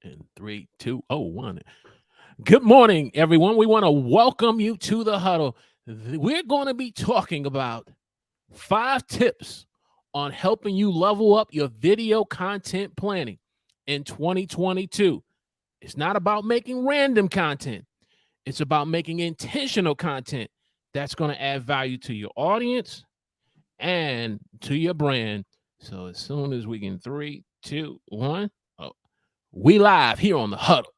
In 3, 2, 0, 1. Good morning, everyone. We want to welcome you to the huddle. We're going to be talking about 5 tips on helping you level up your video content planning in 2022. It's not about making random content, it's about making intentional content that's going to add value to your audience and to your brand. So, as soon as we can, 3, 2, 1. We live here on the huddle.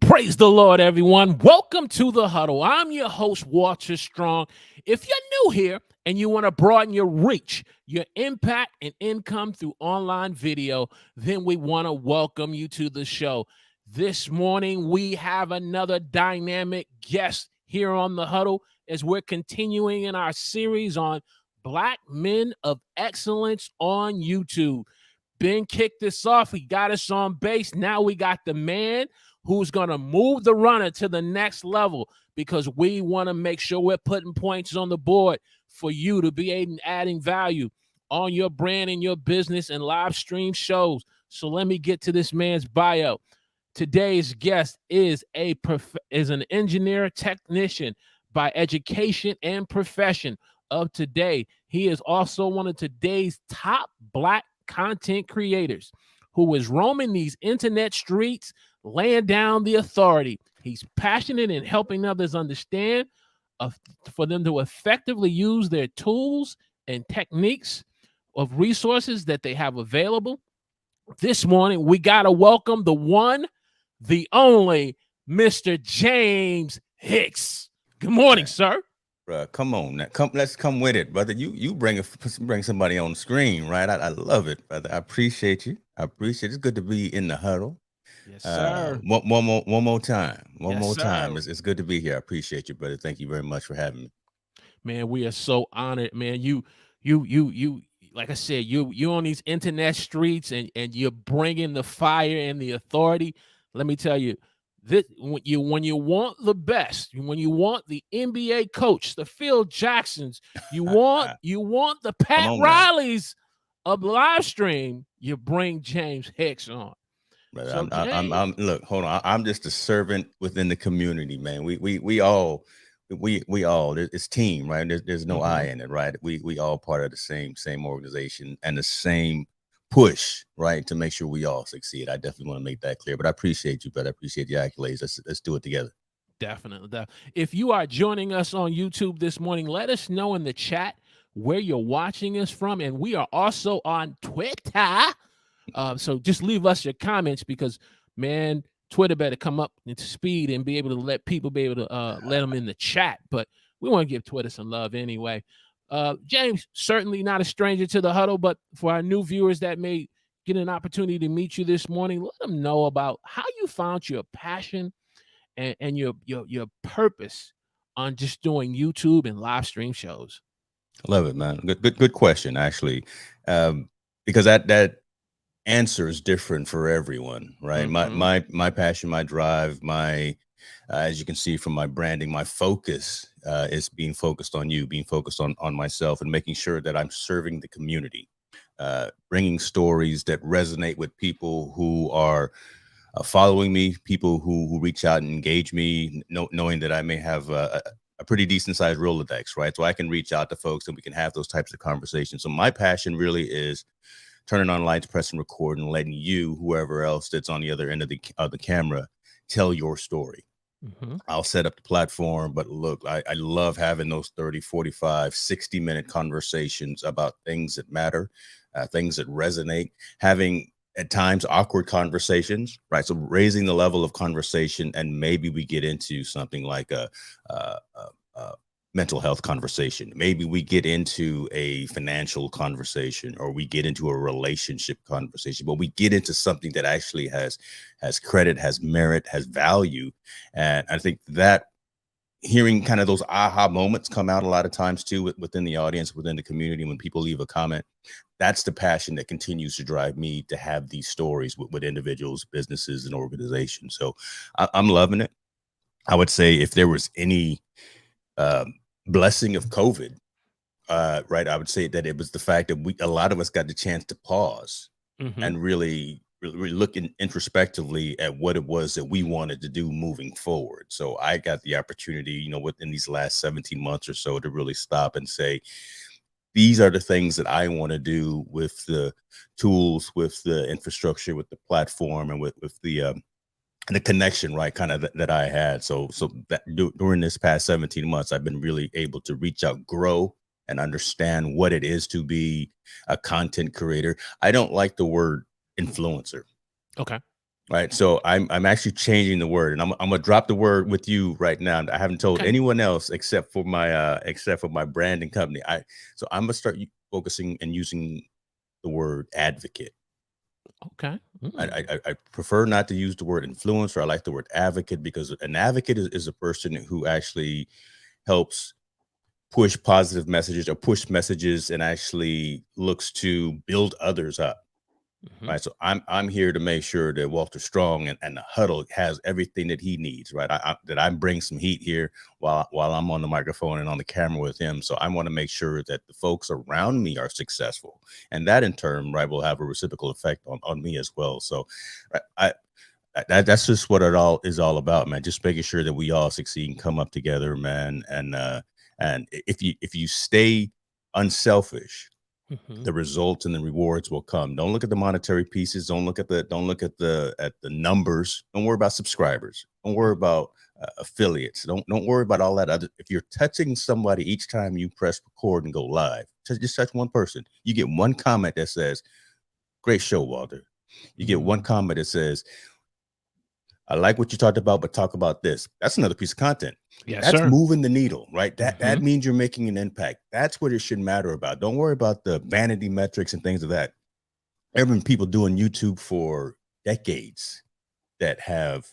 Praise the Lord, everyone. Welcome to the huddle. I'm your host, Walter Strong. If you're new here and you want to broaden your reach, your impact, and income through online video, then we want to welcome you to the show. This morning, we have another dynamic guest here on the huddle as we're continuing in our series on Black Men of Excellence on YouTube. Ben kicked this off. He got us on base. Now we got the man who's going to move the runner to the next level, because we want to make sure we're putting points on the board for you to be adding value on your brand and your business and live stream shows. So let me get to this man's bio. Today's guest is an engineer technician by education and profession of today. He is also one of today's top Black content creators who is roaming these internet streets, laying down the authority. He's passionate in helping others understand for them to effectively use their tools and techniques of resources that they have available. This morning, we got to welcome the one, the only, Mr. James Hicks. Good morning, sir. Come on now. Let's come with it, brother. You bring somebody on the screen, right? I love it, brother. I appreciate you. It's good to be in the huddle. Yes, sir. One more time. One Yes, more time. sir. It's good to be here. I appreciate you, brother. Thank you very much for having me. Man, we are so honored, man. You, like I said, you on these internet streets and you're bringing the fire and the authority. Let me tell you, this when you want the best, when you want the NBA coach, the Phil Jacksons, you want the Pat Rileys of live stream, you bring James Hicks on. Brother, so I'm look, hold on. I'm just a servant within the community, man. We all it's team, right? There's no I in it, right? We all part of the same organization and the same push, right, to make sure we all succeed. I definitely want to make that clear. But I appreciate you, brother. I appreciate the accolades. Let's do it together. Definitely. If you are joining us on YouTube this morning, let us know in the chat where you're watching us from, and we are also on Twitter. So just leave us your comments, because, man, Twitter better come up into speed and be able to let people let them in the chat. But we want to give Twitter some love anyway. James, certainly not a stranger to the huddle, but for our new viewers that may get an opportunity to meet you this morning, let them know about how you found your passion and your purpose on just doing YouTube and live stream shows. Love it, man. Good question, actually, because that answer is different for everyone, right? My passion, my drive, as you can see from my branding, my focus is being focused on you, being focused on myself, and making sure that I'm serving the community, bringing stories that resonate with people who are following me, people who reach out and engage me, knowing that I may have a pretty decent sized Rolodex, right? So I can reach out to folks and we can have those types of conversations. So my passion really is turning on lights, pressing record, and letting you, whoever else that's on the other end of the camera, tell your story. I'll set up the platform, but look, I love having those 30, 45, 60-minute conversations about things that matter, things that resonate, having at times awkward conversations, right? So raising the level of conversation, and maybe we get into something like mental health conversation. Maybe we get into a financial conversation, or we get into a relationship conversation, but we get into something that actually has credit, has merit, has value. And I think that hearing kind of those aha moments come out a lot of times too within the audience, within the community, when people leave a comment, that's the passion that continues to drive me to have these stories with individuals, businesses, and organizations. So I'm loving it. I would say if there was any blessing of COVID, right, I would say that it was the fact that a lot of us got the chance to pause and really look introspectively at what it was that we wanted to do moving forward. So I got the opportunity, within these last 17 months or so, to really stop and say, these are the things that I want to do with the tools, with the infrastructure, with the platform, and with the connection, right, kind of that I had. So that during this past 17 months, I've been really able to reach out, grow, and understand what it is to be a content creator. I don't like the word influencer. Okay. Right. So I'm actually changing the word, and I'm gonna drop the word with you right now. I haven't told anyone else except for my branding company. So I'm gonna start focusing and using the word advocate. Okay. I prefer not to use the word influencer. I like the word advocate, because an advocate is a person who actually helps push positive messages, or push messages, and actually looks to build others up. Right. So I'm here to make sure that Walter Strong and the Huddle has everything that he needs. Right. That I bring some heat here while I'm on the microphone and on the camera with him. So I want to make sure that the folks around me are successful, and that in turn, right, will have a reciprocal effect on me as well. So that's just what it all is all about, man. Just making sure that we all succeed and come up together, man. And if you stay unselfish, the results and the rewards will come. Don't look at the monetary pieces. Don't look at the numbers. Don't worry about subscribers. Don't worry about affiliates. Don't worry about all that other. If you're touching somebody each time you press record and go live, just touch one person. You get one comment that says, "Great show, Walter." You get one comment that says, "I like what you talked about, but talk about this." That's another piece of content. Yes, That's sir. moving the needle, right? That means you're making an impact. That's what it should matter about. Don't worry about the vanity metrics and things of that. There have been people doing YouTube for decades that have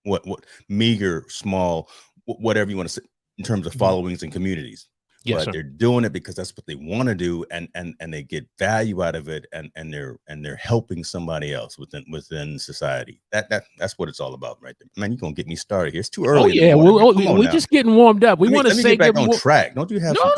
what meager, small, whatever you want to say in terms of followings and communities. Yes, But sir. they're doing it because that's what they want to do, and they get value out of it, and they're helping somebody else within society. That's what it's all about, right there. Man, you're gonna get me started here. It's too early. Oh In the yeah, morning, man. Come on we're now. just getting warmed up. We want to Let me say get back good on track. Don't you have No, some?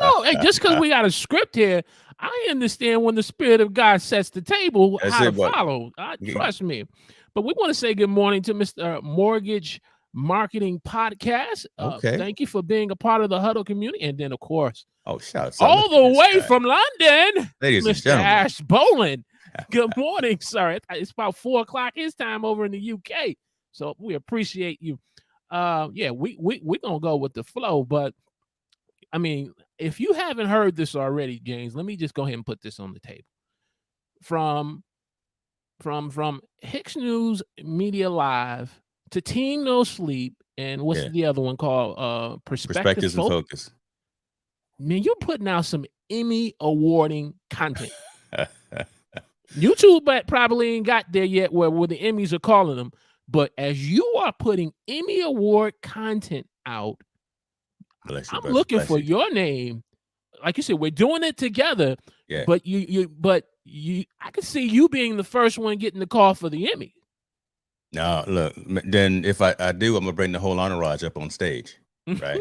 no. Hey, just because we got a script here, I understand when the Spirit of God sets the table That's how to it, but follow. Trust me. But we want to say good morning to Mr. Mortgage Marketing Podcast. okay. Thank you for being a part of the Huddle community. And then, of course, Oh, shouts out. all Look at the this way guy. from London, Ladies and Mr. gentlemen. Ash Boland. Good morning, sir. It's about 4 o'clock his time over in the UK. So we appreciate you. Yeah, we gonna go with the flow, but I mean, if you haven't heard this already, James, let me just go ahead and put this on the table. From Hicks News Media Live to Team No Sleep, and what's the other one called? Perspectives and Focus. Man, you're putting out some Emmy awarding content. YouTube probably ain't got there yet where the Emmys are calling them, but as you are putting Emmy award content out, I'm looking for your name. Like you said, we're doing it together. Yeah. But I can see you being the first one getting the call for the Emmy. No, look. Then if I do, I'm gonna bring the whole entourage up on stage, right?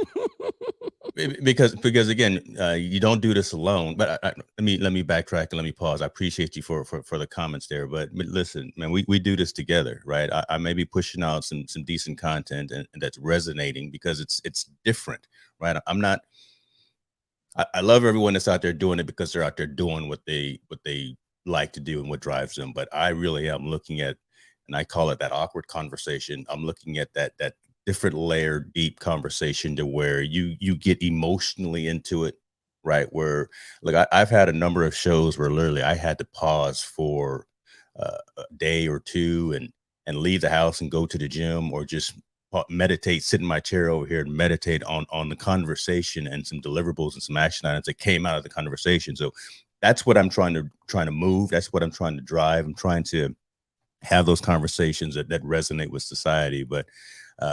because again, you don't do this alone. But let me backtrack and let me pause. I appreciate you for the comments there. But listen, man, we do this together, right? I may be pushing out some decent content and that's resonating because it's different, right? I'm not. I love everyone that's out there doing it because they're out there doing what they like to do and what drives them. But I really am looking at, and I call it that awkward conversation. I'm looking at that different layer, deep conversation to where you get emotionally into it, right? Where, look, I've had a number of shows where literally I had to pause for a day or two and leave the house and go to the gym, or just meditate, sit in my chair over here and meditate on the conversation and some deliverables and some action items that came out of the conversation. So that's what I'm trying to move. That's what I'm trying to drive. I'm trying to have those conversations that resonate with society. But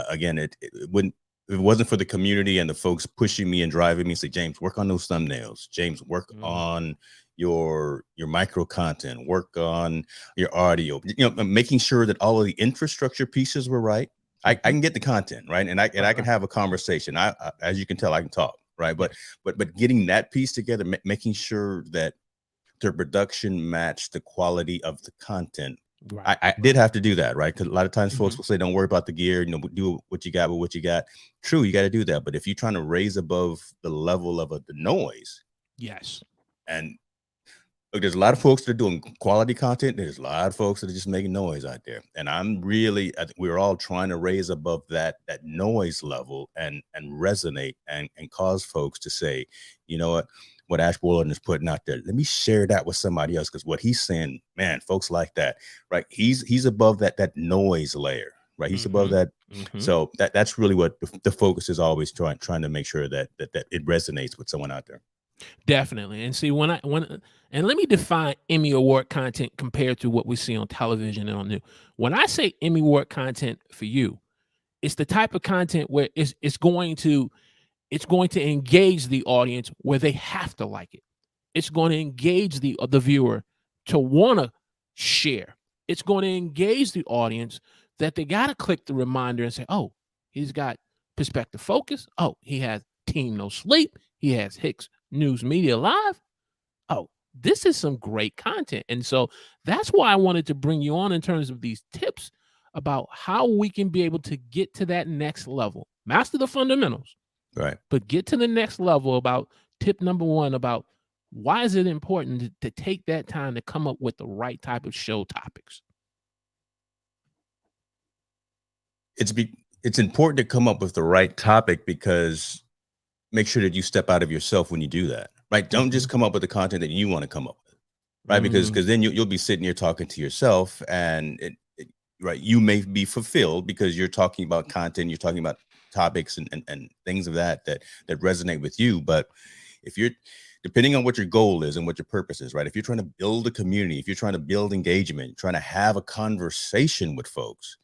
again, it wouldn't, if it wasn't for the community and the folks pushing me and driving me, say, James, work on those thumbnails. James, work on your micro content, work on your audio, making sure that all of the infrastructure pieces were right. I can get the content right, and I can have a conversation. I as you can tell, I can talk, right? But getting that piece together, making sure that the production matched the quality of the content. Right. I did have to do that, right? Because a lot of times folks will say, don't worry about the gear, do what you got with what you got. True, you got to do that. But if you're trying to raise above the level of the noise. Yes. And look, there's a lot of folks that are doing quality content. There's a lot of folks that are just making noise out there. And I think we're all trying to raise above that noise level and resonate and cause folks to say, you know what Ash Borland is putting out there, let me share that with somebody else, because what he's saying, man, folks like that, right? He's above that noise layer, right? He's above that. So that's really what the focus is, always trying to make sure that it resonates with someone out there. Definitely. And see, and let me define Emmy Award content compared to what we see on television and on news. When I say Emmy Award content for you, it's the type of content where it's going to engage the audience where they have to like it. It's going to engage the viewer to want to share. It's going to engage the audience that they got to click the reminder and say, oh, he's got Perspective Focus. Oh, he has Team No Sleep. He has Hicks News Media Live. Oh, this is some great content. And so that's why I wanted to bring you on in terms of these tips about how we can be able to get to that next level, master the fundamentals, right? But get to the next level about tip number one, about why is it important to take that time to come up with the right type of show topics? It's important to come up with the right topic, because make sure that you step out of yourself when you do that, right? Don't just come up with the content that you want to come up with, right? Because then you'll be sitting here talking to yourself, and right, you may be fulfilled because you're talking about content, you're talking about topics and things of that resonate with you. But if you're, depending on what your goal is and what your purpose is, right? If you're trying to build a community, if you're trying to build engagement, trying to have a conversation with folks,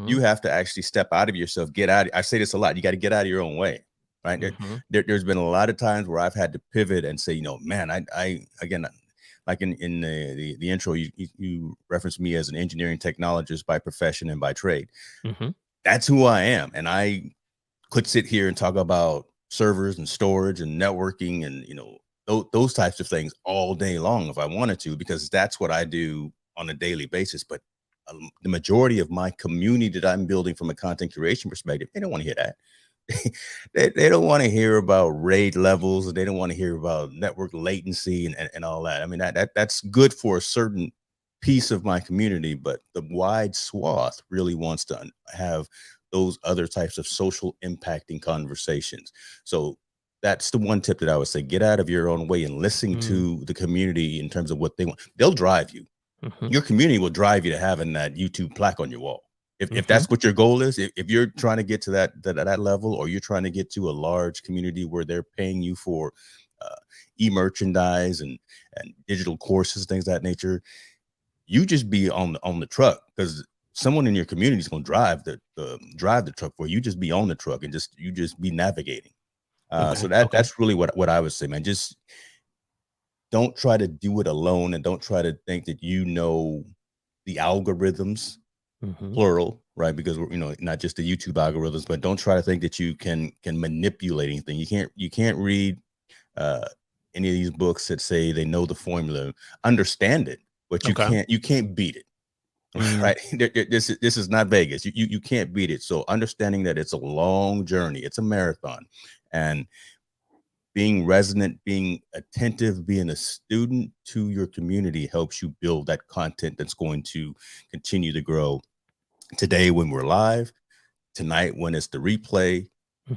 you have to actually step out of yourself, get out. I say this a lot. You got to get out of your own way, right? There's been a lot of times where I've had to pivot and say, man, I again, like in the intro, you referenced me as an engineering technologist by profession and by trade. That's who I am. And I could sit here and talk about servers and storage and networking and, those types of things all day long if I wanted to, because that's what I do on a daily basis. But the majority of my community that I'm building from a content creation perspective, they don't want to hear that. They don't want to hear about RAID levels. They don't want to hear about network latency and all that. I mean, that's good for a certain piece of my community, but the wide swath really wants to have those other types of social impacting conversations. So that's the one tip that I would say: get out of your own way and listen to the community in terms of what they want. They'll drive you. Your community will drive you to having that YouTube plaque on your wall. If that's what your goal is, if you're trying to get to that level, or you're trying to get to a large community where they're paying you for e-merchandise and digital courses, things of that nature, you just be on the truck, because someone in your community is going to drive the truck for you. Just be on the truck and you just be navigating. So that's really what I would say, man. Just don't try to do it alone, and don't try to think that the algorithms, plural, right? Because we're, not just the YouTube algorithms, but don't try to think that you can manipulate anything. You can't read any of these books that say they know the formula. Understand it, but you can't beat it. Right? This is not Vegas. You can't beat it. So understanding that it's a long journey, it's a marathon, and being resonant, being attentive, being a student to your community helps you build that content that's going to continue to grow. Today when we're live, tonight when it's the replay,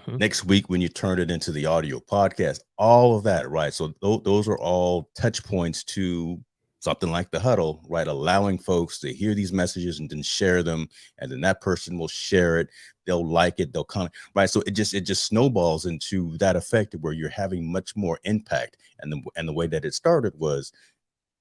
next week when you turn it into the audio podcast, all of that, right? So those are all touch points to something like the Huddle, right? Allowing folks to hear these messages and then share them, and then that person will share it. They'll like it. They'll comment, right? So it just snowballs into that effect where you're having much more impact. And the way that it started was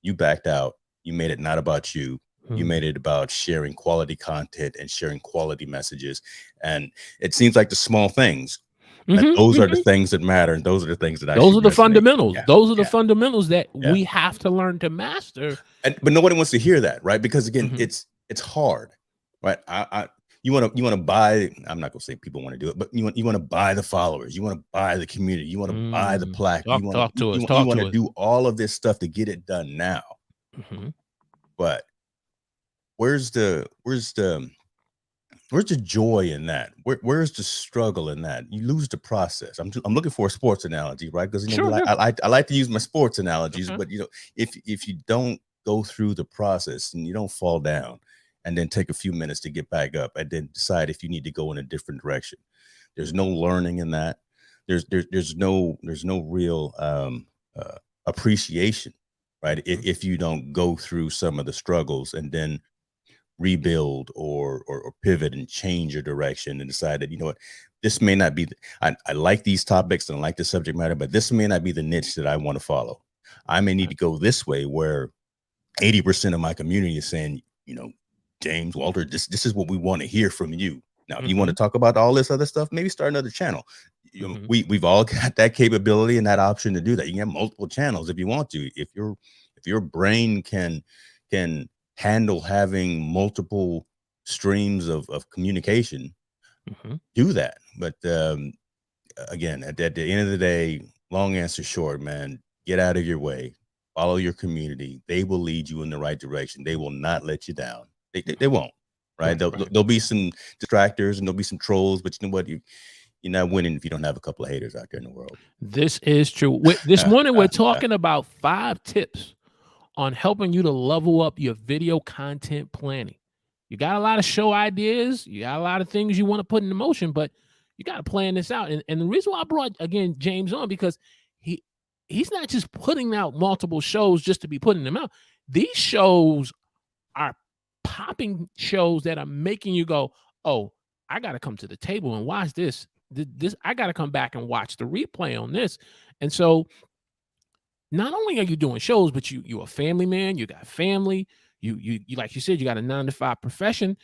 you backed out. You made it not about you. You made it about sharing quality content and sharing quality messages. And it seems like the small things, but those are the things that matter, and those are the things that Those actually are the resonate. fundamentals. Yeah, Those are the yeah. fundamentals that Yeah. we have to learn to master. But nobody wants to hear that, right? Because again, it's hard, right? You want to buy. I'm not gonna say people want to do it, but you want to buy the followers. You want to buy the community. You want to buy the plaque. You want to do all of this stuff to get it done now. But where's the joy in that? Where's the struggle in that? You lose the process. I'm looking for a sports analogy, right? Because I like to use my sports analogies, but if you don't go through the process and you don't fall down and then take a few minutes to get back up and then decide if you need to go in a different direction, there's no learning in that. There's no real appreciation, right? If you don't go through some of the struggles and then rebuild or pivot and change your direction and decide that, you know what, this may not be I like these topics and I like the subject matter, but this may not be the niche that I want to follow. I may need to go this way, where 80% of my community is saying, you know, James, Walter, this is what we want to hear from you. Now, if you want to talk about all this other stuff, maybe start another channel. You know, we've all got that capability and that option to do that. You can have multiple channels if you want to. If your brain can handle having multiple streams of communication, do that. But again, at the end of the day, long answer short, man, get out of your way, follow your community. They will lead you in the right direction. They will not let you down. They won't, right? There'll be some distractors and there'll be some trolls, but you know what? You're not winning if you don't have a couple of haters out there in the world. This is true. This morning, we're talking about 5 tips on helping you to level up your video content planning. You got a lot of show ideas. You got a lot of things you want to put into motion, but you got to plan this out. And the reason why I brought, again, James on, because he's not just putting out multiple shows just to be putting them out. These shows are popping shows that are making you go, oh, I got to come to the table and watch this. I got to come back and watch the replay on this. And so not only are you doing shows, but you're a family man, you got family, you like you said, you got a 9-to-5 profession.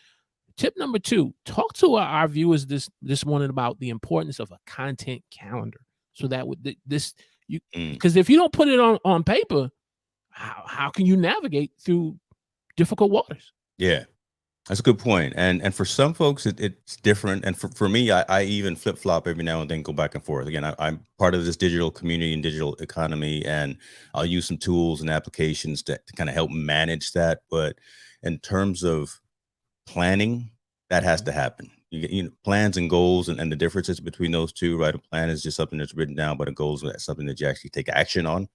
Tip number 2, talk to our viewers this morning about the importance of a content calendar. So that with this, because if you don't put it on paper, how can you navigate through difficult waters? Yeah, that's a good point. And for some folks, it's different. And for me, I even flip flop every now and then, go back and forth. Again, I'm part of this digital community and digital economy, and I'll use some tools and applications to kind of help manage that. But in terms of planning, that has to happen. You know, plans and goals and the differences between those two, right? A plan is just something that's written down, but a goal is something that you actually take action on.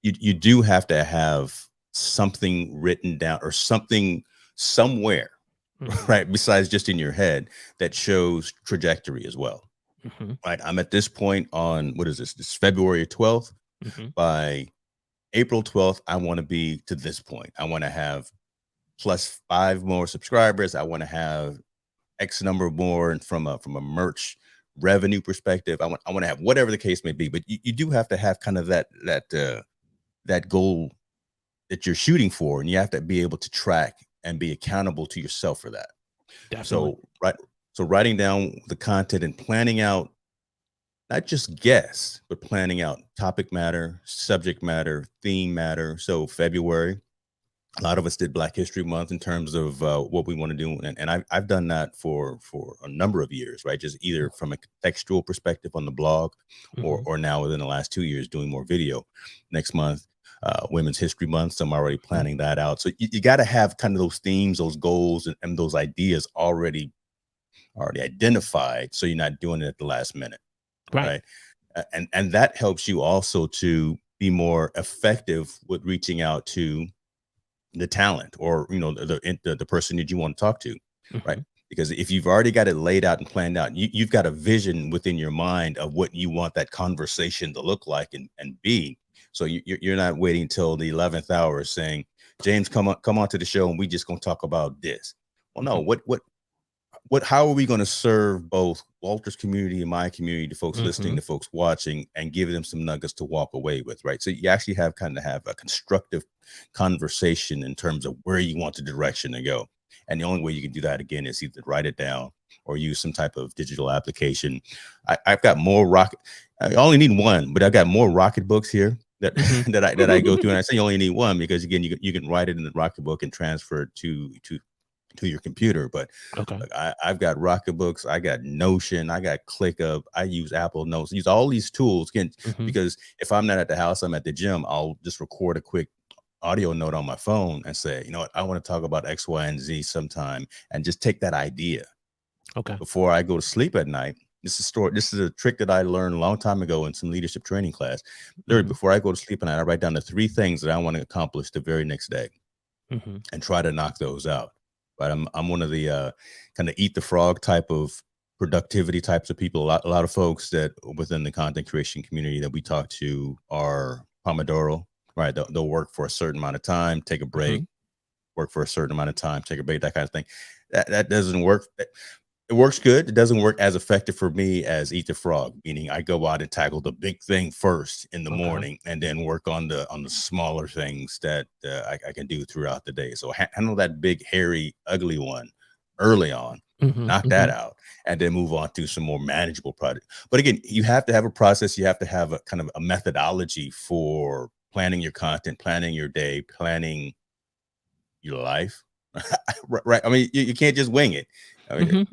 You do have to have something written down or something somewhere, right, besides just in your head, that shows trajectory as well. Right, I'm at this point on, what is this February 12th. By April 12th, I want to be to this point. I want to have plus 5 more subscribers. I want to have X number more, and from a merch revenue perspective, I want to have whatever the case may be. But you do have to have kind of that goal that you're shooting for, and you have to be able to track and be accountable to yourself for that. Definitely. So writing down the content and planning out not just guests, but planning out topic matter, subject matter, theme matter. So February, a lot of us did Black History Month in terms of what we want to do. And I've done that for a number of years, right? Just either from a textual perspective on the blog or now within the last 2 years doing more video. Next month, Women's History Month. So I'm already planning that out. So you got to have kind of those themes, those goals, and those ideas already identified. So you're not doing it at the last minute. Right. And that helps you also to be more effective with reaching out to the talent, or, you know, the person that you want to talk to. Right. Because if you've already got it laid out and planned out, you've got a vision within your mind of what you want that conversation to look like and be. So you're not waiting till the 11th hour saying, James, come on to the show and we just gonna talk about this. Well, no, how are we going to serve both Walter's community and my community, the folks listening, the folks watching, and give them some nuggets to walk away with, right? So you actually have a constructive conversation in terms of where you want the direction to go. And the only way you can do that, again, is either write it down or use some type of digital application. I've got more rocket. I only need one, but I've got more rocket books here that that I go through. And I say you only need one because, again, you can write it in the rocket book and transfer it to your computer. But okay, look, I've got Rocketbooks, I got Notion, I got ClickUp, I use Apple Notes, use all these tools again, because if I'm not at the house, I'm at the gym, I'll just record a quick audio note on my phone and say, you know what, I want to talk about X, Y, and Z sometime, and just take that idea. Okay. Before I go to sleep at night. This is a trick that I learned a long time ago in some leadership training class. Literally, before I go to sleep at night, I write down the 3 things that I want to accomplish the very next day, and try to knock those out. But I'm one of the kind of eat the frog type of productivity types of people. A lot of folks that within the content creation community that we talk to are Pomodoro, right? They'll work for a certain amount of time, take a break, work for a certain amount of time, take a break, that kind of thing. That doesn't work. It works good. It doesn't work as effective for me as eat the frog, meaning I go out and tackle the big thing first in the morning, and then work on the smaller things that I can do throughout the day. So handle that big, hairy, ugly one early on, knock that out, and then move on to some more manageable projects. But again, you have to have a process. You have to have a kind of a methodology for planning your content, planning your day, planning your life. Right. I mean, you can't just wing it. I mean,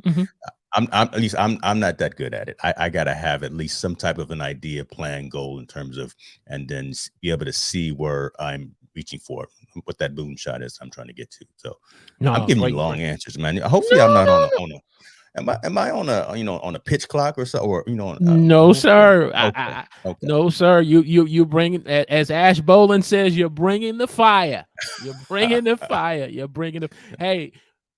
I'm at least I'm not that good at it. I gotta have at least some type of an idea, plan, goal in terms of, and then be able to see where I'm reaching for, what that moonshot is I'm trying to get to. So I'm giving you long answers, man. Hopefully I'm not on a am I on a on a pitch clock or so, or no, sir. Okay. No, sir. You bring, as Ash Bolin says, you're bringing the fire. You're bringing the fire. You're bringing the. Hey,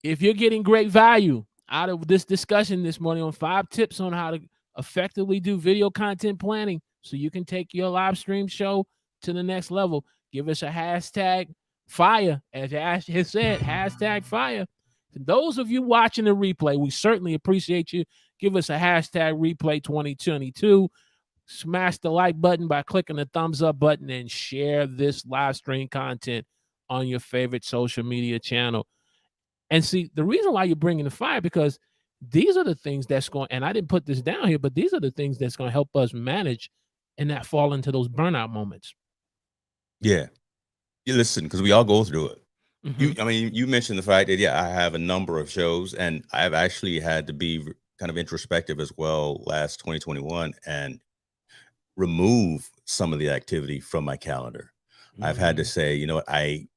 if you're getting great value out of this discussion this morning on 5 tips on how to effectively do video content planning, so you can take your live stream show to the next level, give us a hashtag fire, as Ash has said, hashtag fire. Those of you watching the replay, we certainly appreciate you. Give us a hashtag replay 2022. Smash the like button by clicking the thumbs up button, and share this live stream content on your favorite social media channel. And see, the reason why you're bringing the fire, because these are the things that's going, and I didn't put this down here, but these are the things that's going to help us manage and not fall into those burnout moments. Yeah. You listen, because we all go through it. You mentioned the fact that, I have a number of shows, and I've actually had to be kind of introspective as well last 2021 and remove some of the activity from my calendar. I've had to say, you know what, I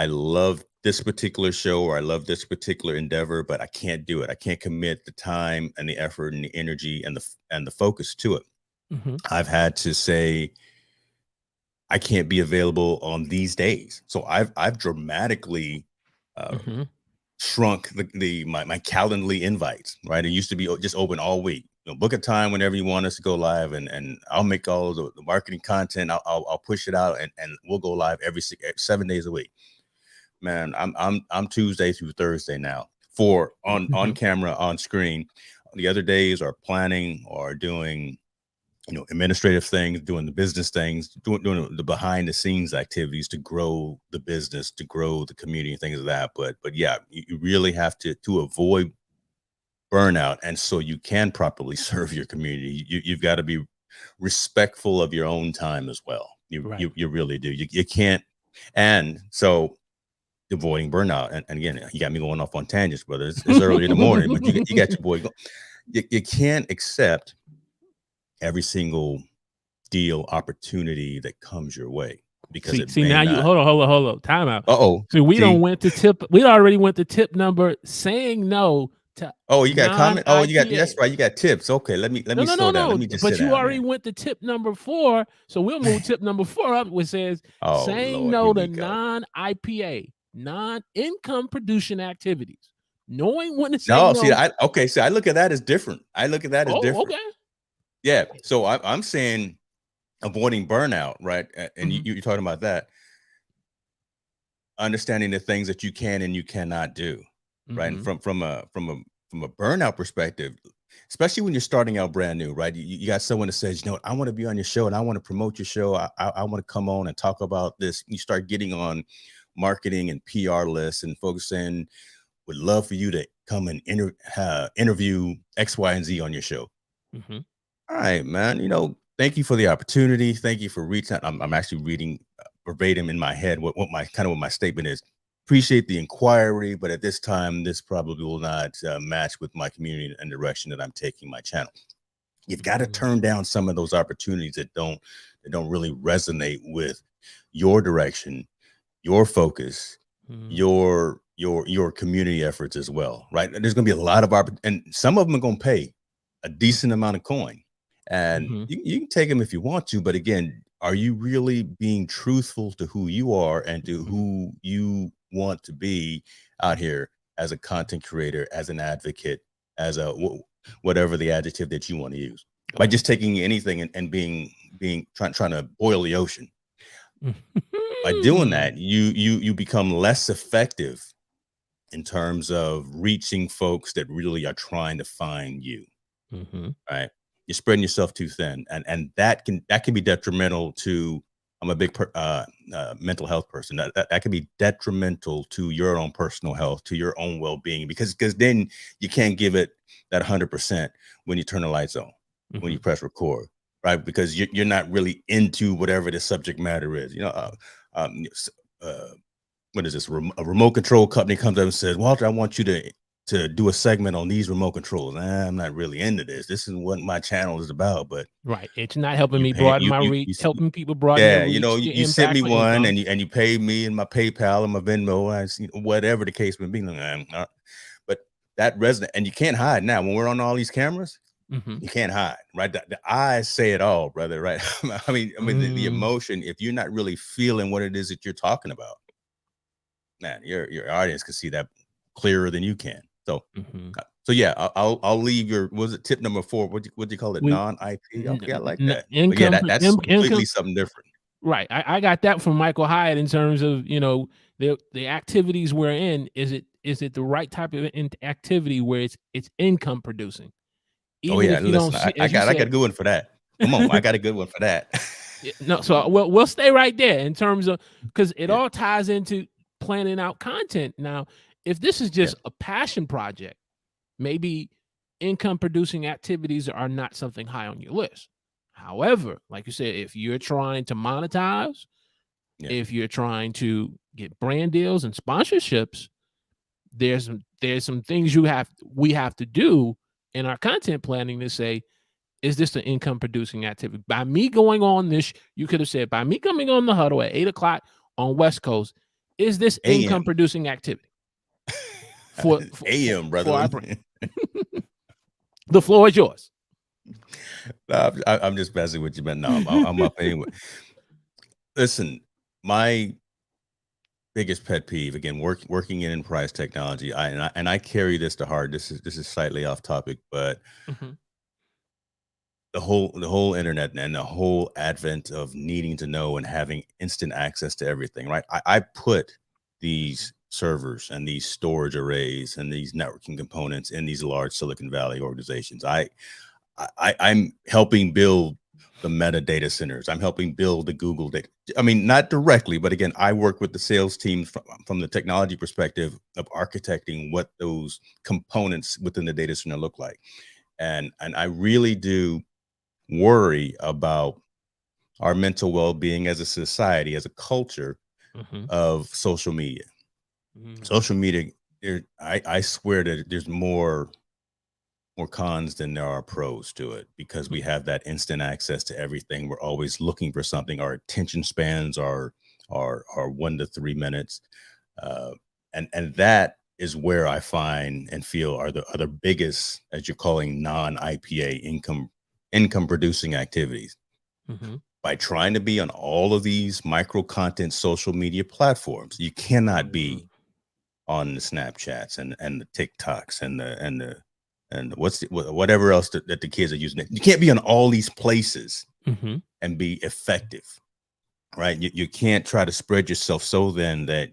love this particular show, or I love this particular endeavor, but I can't do it. I can't commit the time and the effort and the energy and the focus to it. I've had to say, I can't be available on these days. So I've dramatically shrunk my Calendly invites, right? It used to be just open all week. Book a time whenever you want us to go live, and I'll make all the marketing content. I'll push it out, and we'll go live every 7 days a week. Man, I'm Tuesday through Thursday now for on camera, on screen. The other days are planning or doing administrative things, doing the business things, doing the behind the scenes activities to grow the business, to grow the community, and things like that. But yeah, you really have to avoid burnout, and so you can properly serve your community. You've got to be respectful of your own time as well. You really do. You can't, and so avoiding burnout. And again, you got me going off on tangents, brother. It's early in the morning, but you got your boy. You can't accept every single deal opportunity that comes your way, because hold on, time out. So we already went to tip number, saying no to. You got comment. That's right, you got tips. Okay, let me slow down. Let me just, but you already went to tip number 4, so we'll move tip number 4 up, which says saying no to non-IPA, non-income producing activities. Knowing when to say no. I look at that as different. Okay. Yeah. So I'm saying avoiding burnout, right? And Mm-hmm. you're talking about that, understanding the things that you can and you cannot do, right? And Mm-hmm. from a burnout perspective, especially when you're starting out brand new, right? You got someone that says, you know what, I want to be on your show and I want to promote your show. I want to come on and talk about this. You start getting on marketing and PR lists, and folks saying, would love for you to come and interview X, Y, and Z on your show. Mm-hmm. All right, man. Thank you for the opportunity. Thank you for reaching out. I'm actually reading verbatim in my head what my statement is. Appreciate the inquiry, but at this time, this probably will not match with my community and direction that I'm taking my channel. You've got to turn down some of those opportunities that don't really resonate with your direction, your focus, your community efforts as well, right? There's going to be a lot of and some of them are going to pay a decent amount of coin, and Mm-hmm. you can take them if you want to, but again, are you really being truthful to who you are and to who you want to be out here as a content creator, as an advocate, as a whatever the adjective that you want to use, by just taking anything and being trying to boil the ocean? By doing that, you become less effective in terms of reaching folks that really are trying to find you. Mm-hmm. Right? You're spreading yourself too thin, and that can be detrimental to. I'm a big mental health person. That can be detrimental to your own personal health, to your own well-being, because then you can't give it that 100% when you turn the lights on, when you press record, right? Because you're not really into whatever the subject matter is. Um, what is this? A remote control company comes up and says, Walter, I want you to do a segment on these remote controls. I'm not really into this. This is what my channel is about, but Right. It's not helping you me pay broaden my reach, helping people broaden their yeah, reach, their you sent me impact, or one, income. and you paid me in my PayPal and my Venmo, and whatever the case may be. But that resonate, and you can't hide now when we're on all these cameras. Mm-hmm. You can't hide, right? The eyes say it all, brother, right? The emotion. If you're not really feeling what it is that you're talking about, man, your audience can see that clearer than you can. So, yeah, I'll leave your. Was it tip number 4? What do you call it? Non-IPA. Okay, I like that. But yeah, that's completely something different. Right. I got that from Michael Hyatt in terms of the activities we're in. Is it the right type of activity where it's income producing? Oh Even yeah, if you don't listen, see, I as you got a said. good one for that. Come on, I got a good one for that. No, so we'll stay right there in terms of, because it Yeah. all ties into planning out content. Now, if this is just a passion project, maybe income producing activities are not something high on your list. However, like you said, if you're trying to monetize, if you're trying to get brand deals and sponsorships, there's some things we have to do in our content planning to say, is this an income producing activity? By me going on this, you could have said, by me coming on the huddle at 8:00 on West Coast, is this income producing activity for AM, brother? our brand? The floor is yours. No, I'm just messing with you, man. No, I'm up anyway. Listen, my biggest pet peeve, again, working in enterprise technology, I carry this to heart. This is slightly off topic, but the whole internet and the whole advent of needing to know and having instant access to everything, right? I put these servers and these storage arrays and these networking components in these large Silicon Valley organizations. I'm helping build the metadata centers. I'm helping build the Google data. I mean, not directly, but again, I work with the sales teams from the technology perspective of architecting what those components within the data center look like. And I really do worry about our mental well-being as a society, as a culture of social media. Social media, I swear that there's more cons than there are pros to it, because we have that instant access to everything. We're always looking for something. Our attention spans are 1 to 3 minutes, and that is where I find and feel are the biggest, as you're calling, non-IPA income producing activities. By trying to be on all of these micro content social media platforms, you cannot be on the Snapchats and the TikToks and and whatever else that the kids are using. You can't be on all these places and be effective, right? You can't try to spread yourself so then that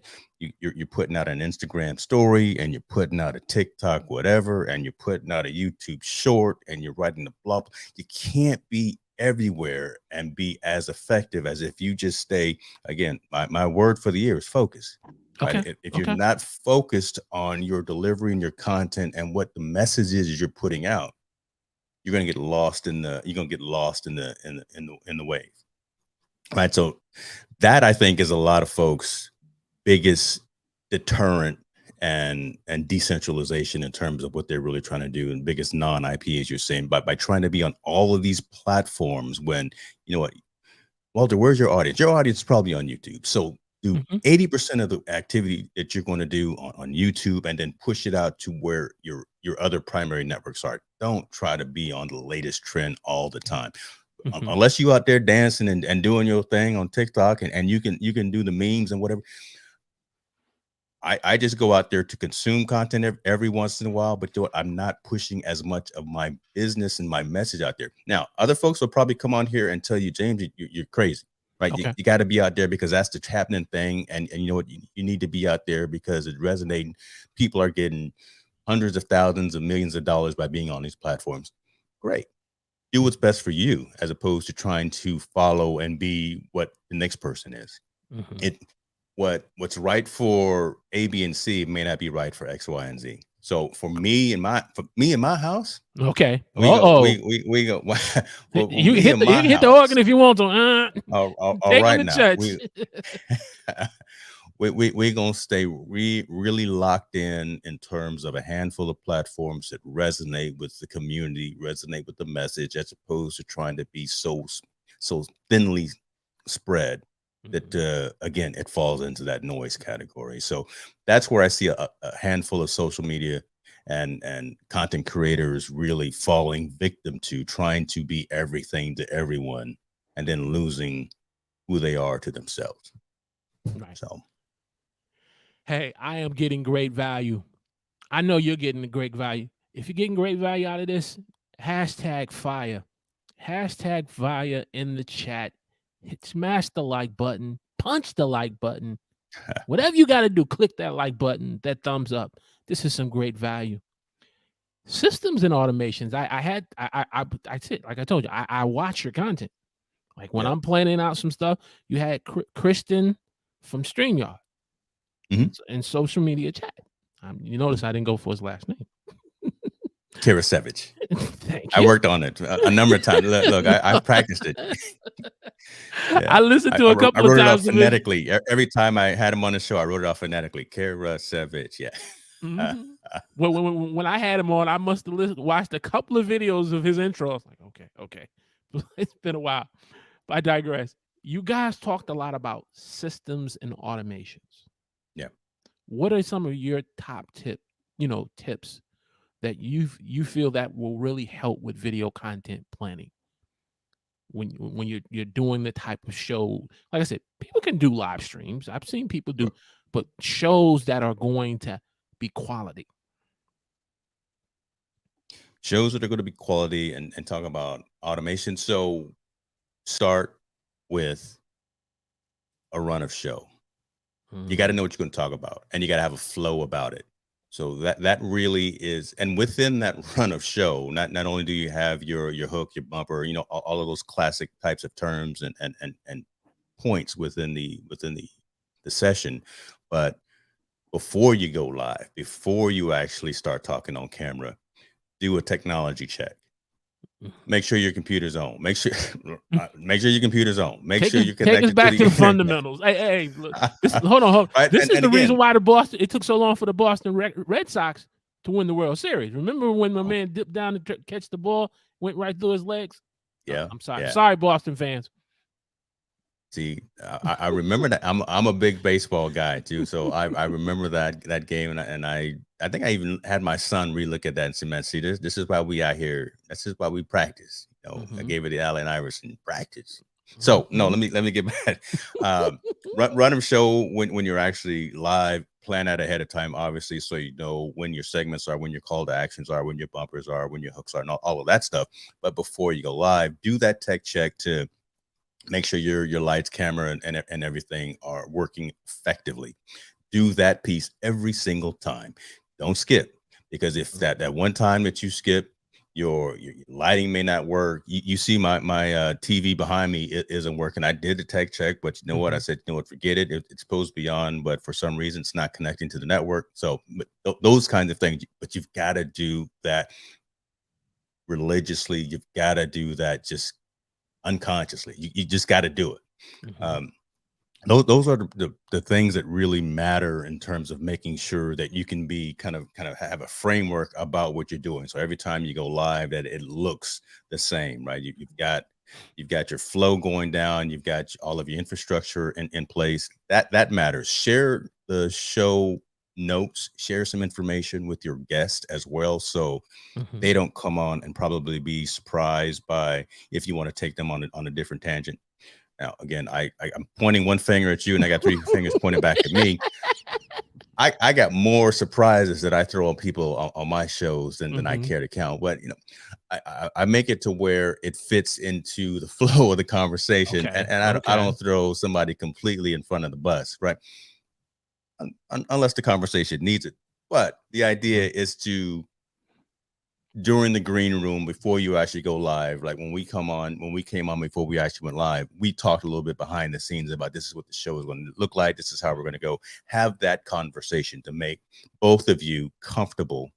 you're putting out an Instagram story and you're putting out a TikTok, whatever, and you're putting out a YouTube short and you're writing the blog. You can't be everywhere and be as effective as if you just stay. Again, my word for the year is focus. Right? Okay. If you're not focused on your delivery and your content and what the message is you're putting out, you're gonna get lost in the wave. Right. So that, I think, is a lot of folks' biggest deterrent and decentralization in terms of what they're really trying to do, and biggest non-IPA, as you're saying, by trying to be on all of these platforms. When, you know what, Walter, where's your audience? Your audience is probably on YouTube. So do 80% of the activity that you're going to do on YouTube, and then push it out to where your other primary networks are. Don't try to be on the latest trend all the time. Unless you out there dancing and doing your thing on TikTok, and you can do the memes and whatever. I just go out there to consume content every once in a while, but I'm not pushing as much of my business and my message out there. Now, other folks will probably come on here and tell you, James, you're crazy, right? Okay. You got to be out there because that's the happening thing. And you know what? You need to be out there because it's resonating. People are getting hundreds of thousands of millions of dollars by being on these platforms. Great. Do what's best for you, as opposed to trying to follow and be what the next person is. What's right for A, B, and C may not be right for X, Y, and Z. So for me and my house, okay, we go. Well, you can hit the organ if you want to. All take right, him to now church. we're gonna stay really locked in terms of a handful of platforms that resonate with the community, resonate with the message, as opposed to trying to be so thinly spread that again, it falls into that noise category. So that's where I see a handful of social media and content creators really falling victim to trying to be everything to everyone, and then losing who they are to themselves. Right. So, hey, I am getting great value. I know you're getting a great value. If you're getting great value out of this, hashtag fire in the chat. Smash the like button, punch the like button. Whatever you got to do, click that like button, that thumbs up. This is some great value. Systems and automations. I said, like I told you, I watch your content. Like when I'm planning out some stuff, you had Kristen from StreamYard in social media chat. You notice I didn't go for his last name. Kirasevich. Thank you. I worked on it a number of times. Look, I practiced it. I listened to a couple of times. I wrote it off phonetically. Every time I had him on the show, I wrote it off phonetically. Kirasevich. Yeah. When I had him on, I must have watched a couple of videos of his intro. I was like, okay. It's been a while. But I digress. You guys talked a lot about systems and automations. Yeah. What are some of your top tips that you feel that will really help with video content planning when you're doing the type of show? Like I said, people can do live streams. I've seen people do, but shows that are going to be quality. Shows that are going to be quality, and talk about automation. So start with a run of show. You got to know what you're going to talk about, and you got to have a flow about it. So that really is, and within that run of show, not only do you have your hook, your bumper, all of those classic types of terms and points within the session, but before you go live, before you actually start talking on camera, do a technology check. Make sure your computer's on. Make sure your computer's on. Make sure you're connected. Take us back to the fundamentals. Hey, look, hold on. Right? This is the reason why it took so long for the Boston Red Sox to win the World Series. Remember when my man dipped down to catch the ball, went right through his legs? Yeah. I'm sorry. Yeah. Sorry, Boston fans. See, I remember that. I'm a big baseball guy too, so I remember that game, and I think I even had my son relook at that and say, "Man, see, this is why we out here. This is why we practice." I gave it the Allen Iverson practice. So no, let me get back. Run of show when you're actually live plan that ahead of time, obviously, so you know when your segments are, when your call to actions are, when your bumpers are, when your hooks are, and all of that stuff. But before you go live, do that tech check to make sure your lights, camera, and everything are working effectively. Do that piece every single time. Don't skip, because if that one time that you skip, your lighting may not work. You see my TV behind me isn't working. I did the tech check, but you know what? I said, you know what? Forget it. It's supposed to be on, but for some reason it's not connecting to the network. So those kinds of things. But you've got to do that religiously. You've got to do that just unconsciously. You just got to do it. Those are the things that really matter in terms of making sure that you can be kind of have a framework about what you're doing. So every time you go live, that it looks the same, right? You've got your flow going down. You've got all of your infrastructure in place. That matters. Share the show notes. Share some information with your guest as well, so they don't come on and probably be surprised by if you want to take them on a different tangent. Now, again, I'm pointing one finger at you, and I got three fingers pointing back at me. I got more surprises that I throw on people on my shows than I care to count. But I make it to where it fits into the flow of the conversation, and I don't throw somebody completely in front of the bus, right? Unless the conversation needs it. But the idea is to, during the green room, before you actually go live, like when we came on before we actually went live, we talked a little bit behind the scenes about this is what the show is going to look like. This is how we're going to go. Have that conversation to make both of you comfortable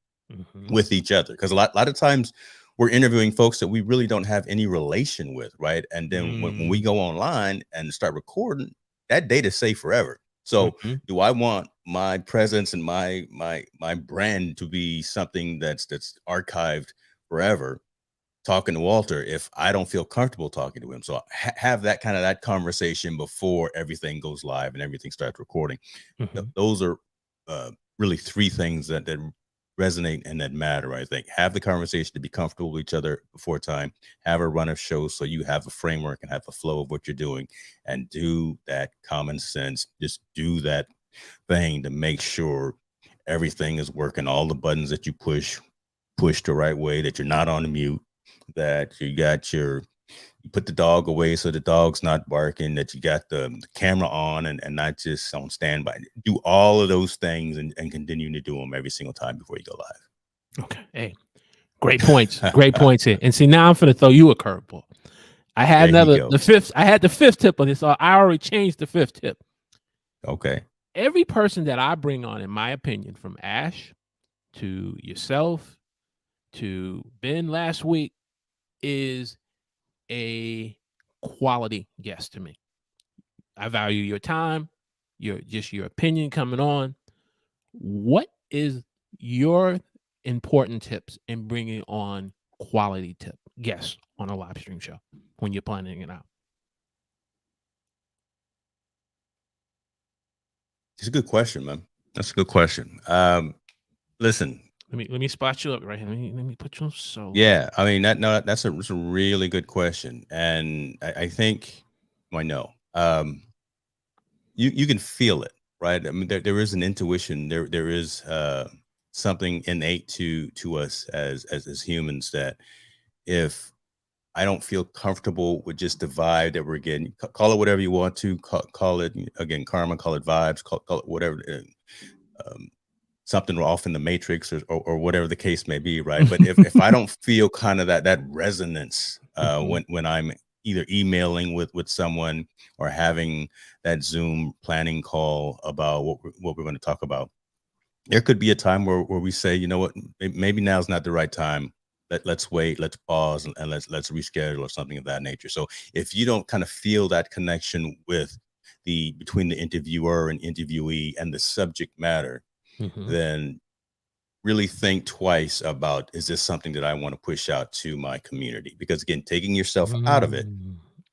with each other. Because a lot of times we're interviewing folks that we really don't have any relation with, right? And then when we go online and start recording, that data stays forever. So do I want my presence and my brand to be something that's archived forever, talking to Walter, if I don't feel comfortable talking to him? So have that conversation before everything goes live and everything starts recording. Those are really three things that resonate and that matter. I think have the conversation to be comfortable with each other before time, have a run of shows so you have a framework and have a flow of what you're doing, and do that common sense. Just do that thing to make sure everything is working. All the buttons that you push the right way, that you're not on mute, that you put the dog away so the dog's not barking, that you got the camera on and not just on standby. Do all of those things and continue to do them every single time before you go live. Okay. Hey, great points. Great points here. And see, now I'm going to throw you a curveball. I had the fifth tip on this. So I already changed the fifth tip. Okay. Every person that I bring on, in my opinion, from Ash to yourself to Ben last week, is a quality guest to me. I value your time, your opinion coming on. What is your important tips in bringing on quality guests on a live stream show when you're planning it out? It's a good question, man. That's a good question. Listen. Let me spot you up right here. Let me put you on solo. Yeah, I mean that's a really good question, and I think I know. You can feel it, right? I mean, there is an intuition. There is something innate to us as humans, that if I don't feel comfortable with just the vibe that we're getting, call it whatever you want to call it. Again, karma, call it vibes, call it whatever. Something off in the matrix or whatever the case may be, right? But if I don't feel kind of that resonance when I'm either emailing with someone or having that Zoom planning call about what we're going to talk about, there could be a time where we say, you know what, maybe now's not the right time. Let's wait, let's pause, and let's reschedule or something of that nature. So if you don't kind of feel that connection between the interviewer and interviewee and the subject matter, then really think twice about, is this something that I want to push out to my community? Because again, taking yourself out of it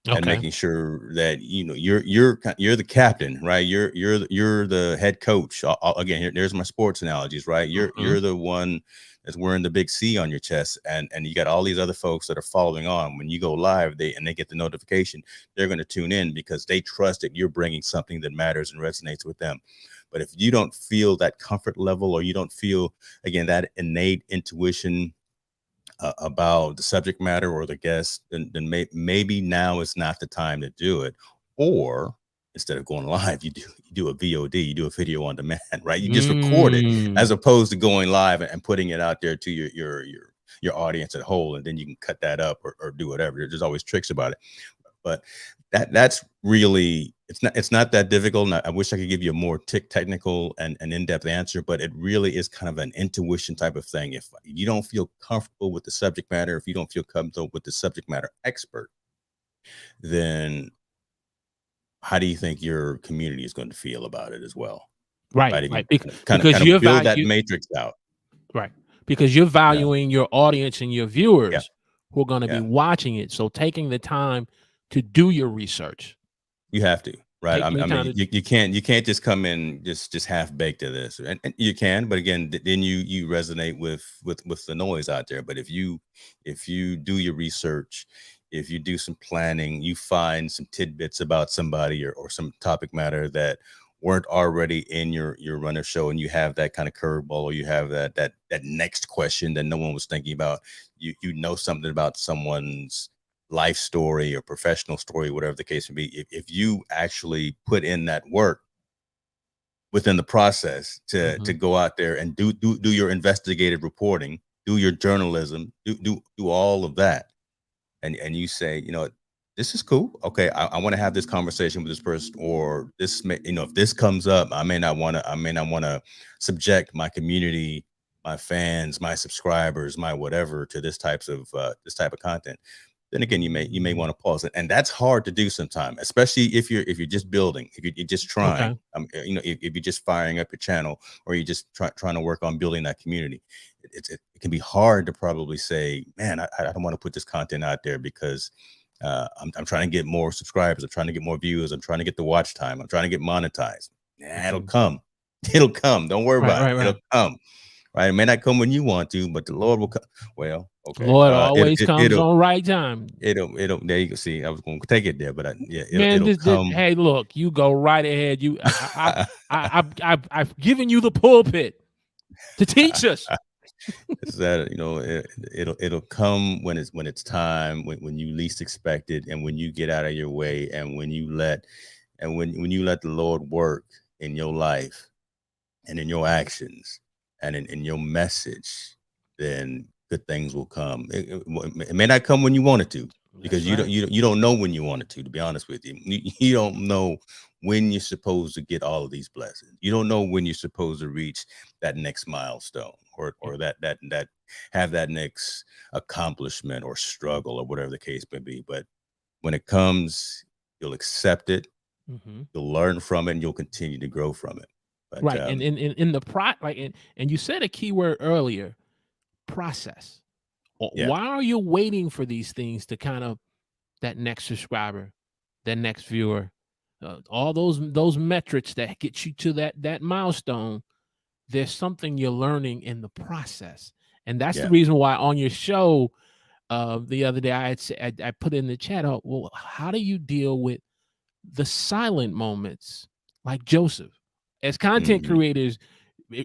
and Okay. making sure that you're the captain, right? You're the head coach. Again, there's my sports analogies, right? You're the one that's wearing the big C on your chest, and you got all these other folks that are following on. When you go live, they get the notification, they're going to tune in because they trust that you're bringing something that matters and resonates with them. But if you don't feel that comfort level, or you don't feel, again, that innate intuition about the subject matter or the guest, then maybe now is not the time to do it. Or instead of going live, you do a VOD, you do a video on demand, right? You just record it, as opposed to going live and putting it out there to your audience at whole, and then you can cut that up or do whatever. There's always tricks about it. But that's really, it's not that difficult. And I wish I could give you a more technical and in-depth answer, but it really is kind of an intuition type of thing. If you don't feel comfortable with the subject matter, if you don't feel comfortable with the subject matter expert, then how do you think your community is going to feel about it as well? Right. Right? If you Right. kind Because you're of build that matrix out. right. Because you're Yeah. valuing your audience and your Yeah. viewers who are going to be Yeah. watching it. So taking the time to do your research. You have to, right? Taking I the time mean, to, you can't just come in just half baked to this, and you can, but again, then you resonate with the noise out there. But if you do your research, if you do some planning, you find some tidbits about somebody or some topic matter that weren't already in your runner show, and you have that kind of curveball, or you have that next question that no one was thinking about. You know something about someone's life story or professional story, whatever the case may be. If you actually put in that work within the process to go out there and do your investigative reporting, do your journalism, do all of that, and you say, this is cool. Okay, I want to have this conversation with this person, or this may, if this comes up, I may not want to subject my community, my fans, my subscribers, my whatever, to this type of content. Then again, you may want to pause it, and that's hard to do sometimes, especially if you're just building, if you're just trying, okay. if you're just firing up your channel, or you're just trying to work on building that community. It can be hard to probably say, man, I don't want to put this content out there because I'm trying to get more subscribers, I'm trying to get more views, I'm trying to get the watch time, I'm trying to get monetized. It'll come. It'll come. Don't worry about it. It'll come. Right? It may not come when you want to, but the Lord will come. Well, okay. Lord always comes on right time. It'll. There you go. See, I was going to take it there, but Man, it'll come. hey, look, you go right ahead. I've given you the pulpit to teach us. Is that it'll come when it's time, when you least expect it, and when you get out of your way, and when you let the Lord work in your life and in your actions and in your message, then good things will come. It may not come when you want it to, because you don't know when you want it to be honest with you. You don't know when you're supposed to get all of these blessings. You don't know when you're supposed to reach that next milestone, or that have that next accomplishment or struggle, or whatever the case may be. But when it comes, you'll accept it, you'll learn from it, and you'll continue to grow from it. But, right. And in the and you said a key word earlier, process. Yeah. Why are you waiting for these things to kind of, that next subscriber, that next viewer, all those metrics that get you to that milestone? There's something you're learning in the process, and that's the reason why on your show the other day I put in the chat, well, how do you deal with the silent moments like Joseph? As content creators,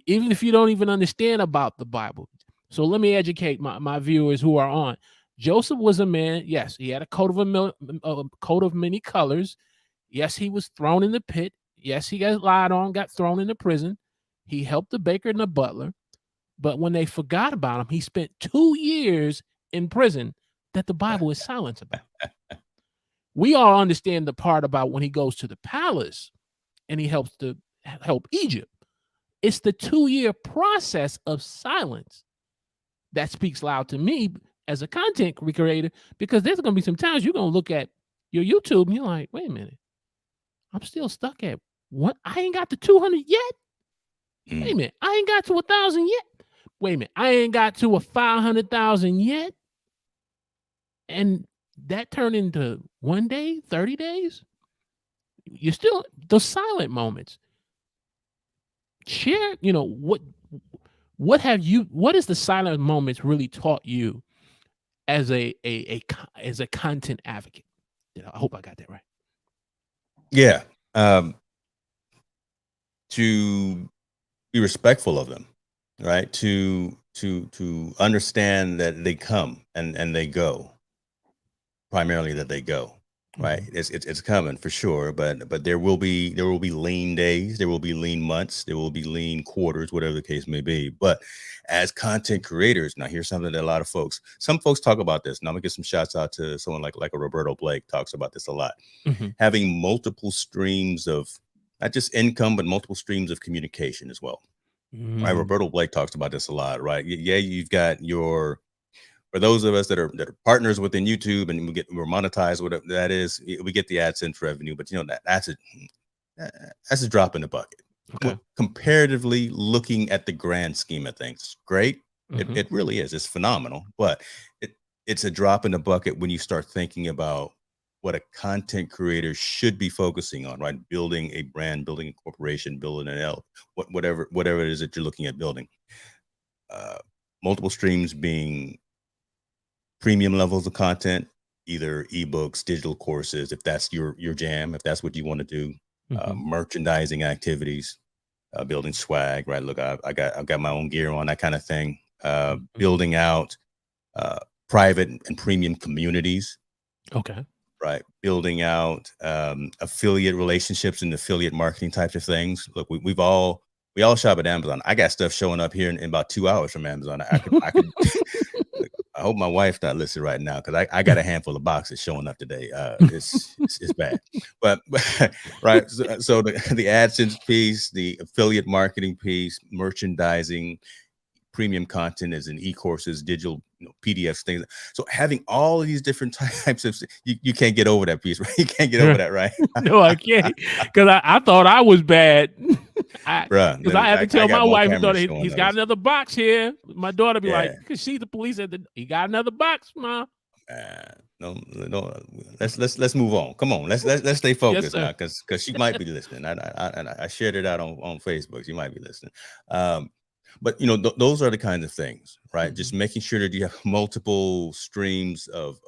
even if you don't even understand about the Bible. So let me educate my viewers who are on. Joseph was a man. Yes, he had a coat of many colors. Yes, he was thrown in the pit. Yes, he got lied on, got thrown into prison. He helped the baker and the butler. But when they forgot about him, he spent 2 years in prison that the Bible is silent about. We all understand the part about when he goes to the palace and he helps to help Egypt. It's the 2-year process of silence that speaks loud to me as a content creator, because there's going to be some times you're going to look at your YouTube and you're like, wait a minute, I'm still stuck at what? I ain't got to 200 yet. Wait a minute, I ain't got to 1,000 yet. Wait a minute, I ain't got to 500,000 yet. And that turned into 1 day, 30 days. You're still those silent moments. Share, what is the silent moments really taught you as as a content advocate? I hope I got that right. Yeah. To be respectful of them, right? To understand that they come and they go, primarily that they go, right? Mhm. It's coming for sure, but there will be lean days, there will be lean months, there will be lean quarters, whatever the case may be. But as content creators, now here's something that a lot of some folks talk about this. Now I'm gonna get some shots out to someone like a Roberto Blake talks about this a lot. Mhm. Having multiple streams of not just income, but multiple streams of communication as well. Right. Mm. Roberto Blake talks about this a lot, right? Yeah, you've got for those of us that are partners within YouTube and we're monetized, whatever that is, we get the AdSense revenue, but that's a drop in the bucket. Okay. Comparatively looking at the grand scheme of things, great. Mhm. It really is. It's phenomenal, but it's a drop in the bucket when you start thinking about what a content creator should be focusing on, right? Building a brand, building a corporation, building an L, whatever it is that you're looking at building. Multiple streams being premium levels of content, either ebooks, digital courses, if that's your jam, if that's what you want to do, Mhm. merchandising activities, building swag, right? Look, I've got my own gear on, that kind of thing. Mhm. Building out private and premium communities, Okay. right? Building out affiliate relationships and affiliate marketing types of things. Look, we all shop at Amazon. I got stuff showing up here in about 2 hours from Amazon. I could I hope my wife's not listening right now because I got a handful of boxes showing up today. It's bad, but right. So the AdSense piece, the affiliate marketing piece, merchandising, premium content as in e-courses, digital PDFs, things. So having all of these different types of you can't get over that piece, right? You can't get over that, right? No, I can't, because I thought I was bad. Because I Bruh, had to I tell got my more wife, cameras showing he's got those. another box here. My daughter be like, Yeah. because she's the police he got another box, Ma. No, let's move on. Come on, let's stay Yes, focused sir. now, because she might be listening. I shared it out on Facebook. She might be listening. But those are the kinds of things, right? Just Mhm. making sure that you have multiple streams of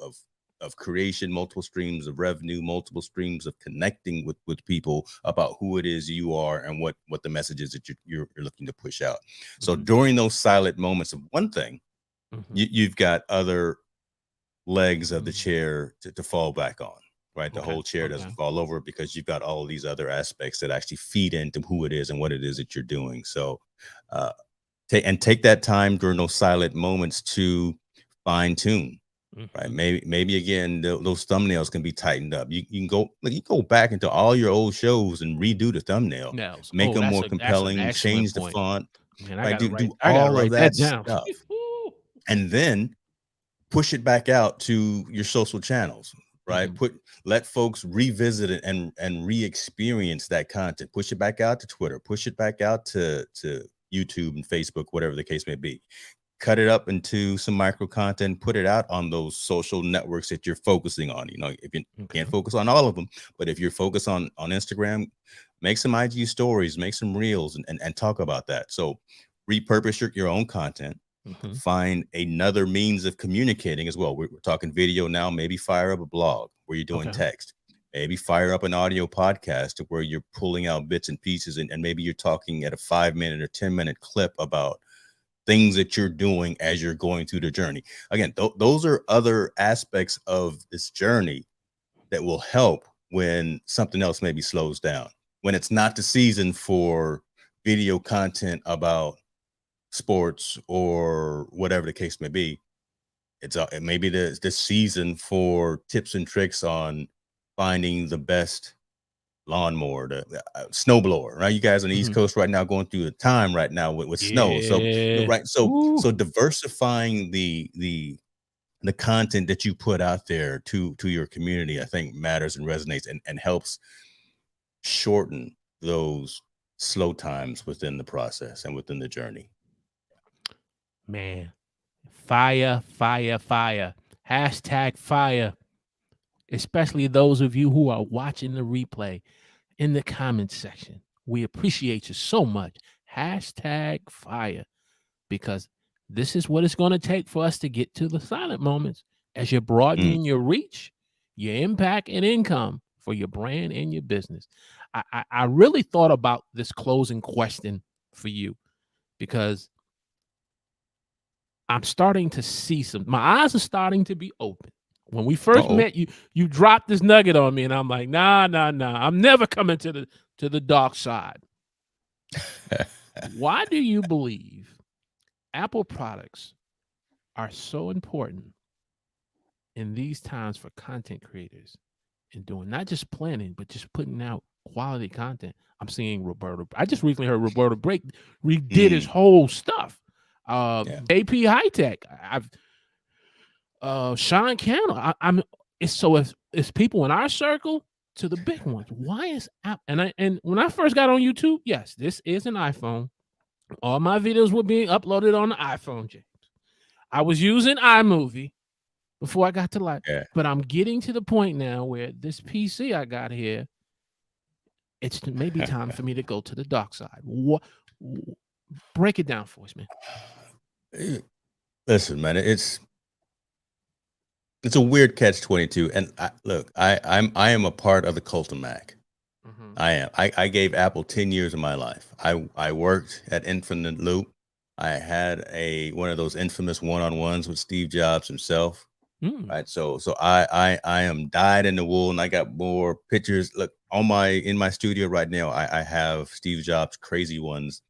creation, multiple streams of revenue, multiple streams of connecting with people about who it is you are and what the message is that you're looking to push out. So Mhm. during those silent moments of one thing, Mhm. you've got other legs of the Mhm. chair to fall back on, right? The Okay. whole chair Okay. doesn't fall over because you've got all these other aspects that actually feed into who it is and what it is that you're doing. So uh, take that time during those silent moments to fine tune, right? Mhm. Maybe again, those thumbnails can be tightened up. You can go back into all your old shows and redo the thumbnail, Nails. make Oh, them more that's an compelling, excellent change the point. font, Man, right? Do I gotta all of write that that down. stuff, and then push it back out to your social channels, right? Mhm. Let folks revisit it and re-experience that content. Push it back out to Twitter, push it back out to YouTube and Facebook, whatever the case may be. Cut it up into some micro content, put it out on those social networks that you're focusing on. If you can't Okay. focus on all of them, but if you're focused on Instagram, make some IG stories, make some reels, and talk about that. So repurpose your own content, Mhm. find another means of communicating as well. We're talking video now. Maybe fire up a blog where you're doing Okay. text. Maybe fire up an audio podcast to where you're pulling out bits and pieces, and maybe you're talking at a 5 minute or 10 minute clip about things that you're doing as you're going through the journey. Again, those are other aspects of this journey that will help when something else maybe slows down. When it's not the season for video content about sports or whatever the case may be, it may be the season for tips and tricks on finding the best lawnmower, the snowblower, right? You guys on the East Mhm. Coast right now going through the time right now with snow. So Yeah. right, so Ooh. so diversifying the content that you put out there to your community, I think matters and resonates and helps shorten those slow times within the process and within the journey. Man. Fire, fire, fire. Hashtag fire. especially those of you who are watching the replay in the comment section. We appreciate you so much. Hashtag fire, because this is what it's going to take for us to get to the silent moments as you're broadening your reach, your impact, and income for your brand and your business. I really thought about this closing question for you because I'm starting to see my eyes are starting to be open. When we first met, you dropped this nugget on me, and I'm like, nah. I'm never coming to the dark side. Why do you believe Apple products are so important in these times for content creators and doing not just planning, but just putting out quality content? I'm seeing I just recently heard Roberto redid his whole stuff. AP High Tech. Sean Cannell. It's people in our circle to the big ones. Why is Apple? And when I first got on YouTube, yes, this is an iPhone. All my videos were being uploaded on the iPhone, James. I was using iMovie before I got to live, but I'm getting to the point now where this PC I got here, it's maybe time for me to go to the dark side. Break it down for us, man. Listen, man, it's a weird catch-22, and I am a part of the cult of Mac. I am. I gave Apple 10 years of my life. I worked at Infinite Loop. I had one of those infamous one-on-ones with Steve Jobs himself. Right. So I am dyed in the wool, and I got more pictures. Look, in my studio right now, I have Steve Jobs' Crazy Ones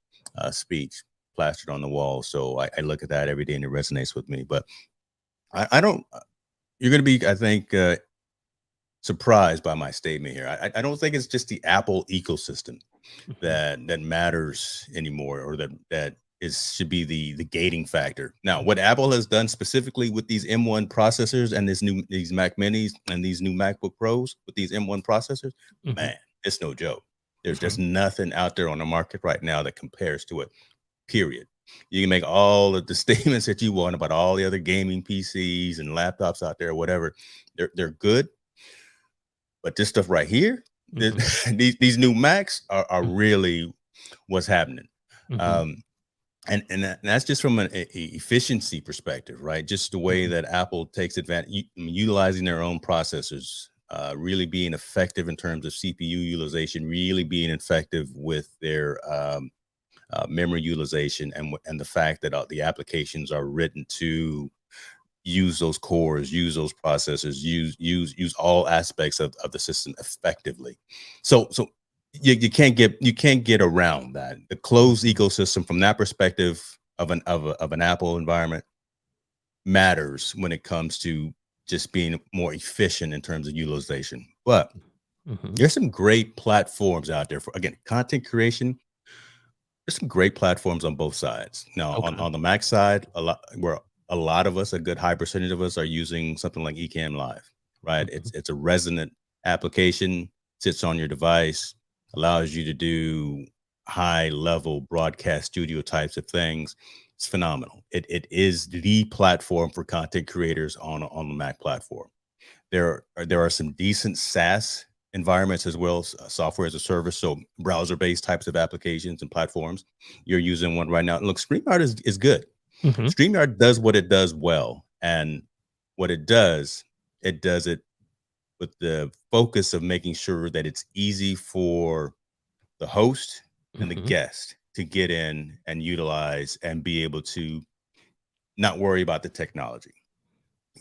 speech plastered on the wall. So I look at that every day and it resonates with me. But I don't. You're going to be, I think, surprised by my statement here. I don't think it's just the Apple ecosystem that matters anymore, or that should be the gating factor. Now, what Apple has done specifically with these M1 processors and these Mac Minis and these new MacBook Pros with these M1 processors, man, it's no joke. There's just nothing out there on the market right now that compares to it, period. You can make all of the statements that you want about all the other gaming PCs and laptops out there, or whatever. They're good. But this stuff right here, these new Macs are really what's happening. And that's just from an efficiency perspective, right? Just the way that Apple takes advantage, utilizing their own processors, really being effective in terms of CPU utilization, really being effective with their memory utilization, and the fact that the applications are written to use those cores, use those processors, use all aspects of the system effectively. So you can't get around that. The closed ecosystem from that perspective of an Apple environment matters when it comes to just being more efficient in terms of utilization. But there's some great platforms out there for, again, content creation. There's some great platforms on both sides. Now, on the Mac side, a lot of us, a good high percentage of us, are using something like Ecamm Live, right? It's a resonant application, sits on your device, allows you to do high level broadcast studio types of things. It's phenomenal. It is the platform for content creators on the Mac platform. There are some decent SaaS environments as well, software as a service, so browser-based types of applications and platforms. You're using one right now. Look, StreamYard is good. StreamYard does what it does well, and what it does it with the focus of making sure that it's easy for the host and the guest to get in and utilize and be able to not worry about the technology.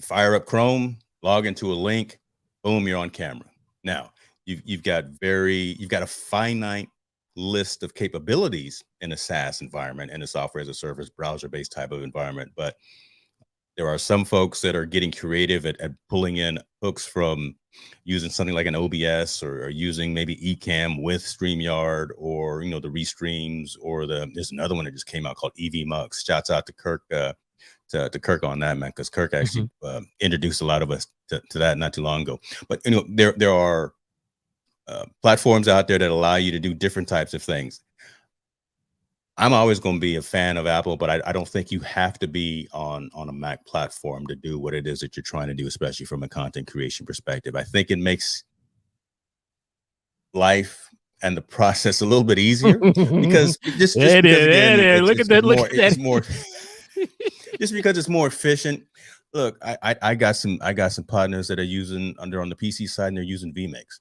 Fire up Chrome, log into a link, boom, you're on camera. Now, you've got a finite list of capabilities in a SaaS environment, and a software as a service, browser-based type of environment. But there are some folks that are getting creative at pulling in hooks from using something like an OBS, or using maybe Ecamm with StreamYard, or the Restreams, or there's another one that just came out called EV Mux. Shouts out to Kirk to Kirk on that, man, because Kirk actually introduced a lot of us to that not too long ago. But there are platforms out there that allow you to do different types of things. I'm always going to be a fan of Apple, but I don't think you have to be on a Mac platform to do what it is that you're trying to do, especially from a content creation perspective. I think it makes life and the process a little bit easier because just It because is. It again is. Look at that. Look at it's that. more just because it's more efficient. Look, I got some partners that are using on the PC side and they're using vMix.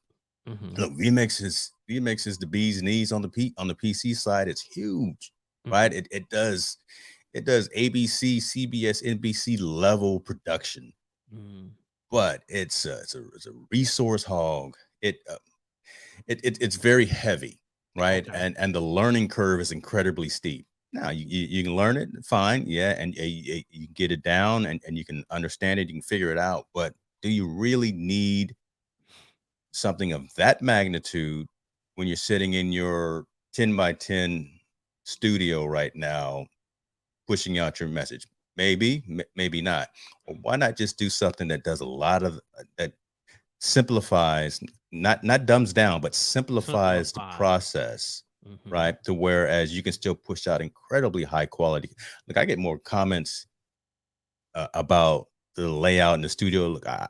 Mhm, Look, vMix is the bee's knees on the PC side. It's huge, right? mhm, It does ABC, CBS, NBC level production, mhm. but it's a resource hog. It's very heavy, right? Okay. And the learning curve is incredibly steep. Now you can learn it, fine, yeah, and you get it down and you can understand it, you can figure it out. But do you really need something of that magnitude when you're sitting in your 10 by 10 studio right now, pushing out your message? Maybe, maybe not. Well, why not just do something that does a lot of that simplifies, not dumbs down, but simplifies the Simplify. process, Mhm. right? To whereas you can still push out incredibly high quality. Look, I get more comments about the layout in the studio. Look, I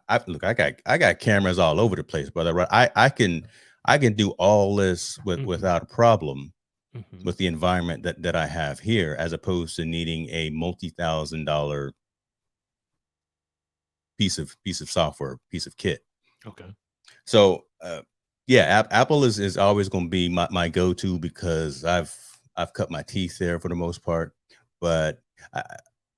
got cameras all over the place, brother. Right? I can do all this Mhm. without a problem Mhm. with the environment that I have here, as opposed to needing a multi-$1,000 piece of software, piece of kit. Okay. So yeah, Apple is always going to be my go-to because I've cut my teeth there for the most part. But I,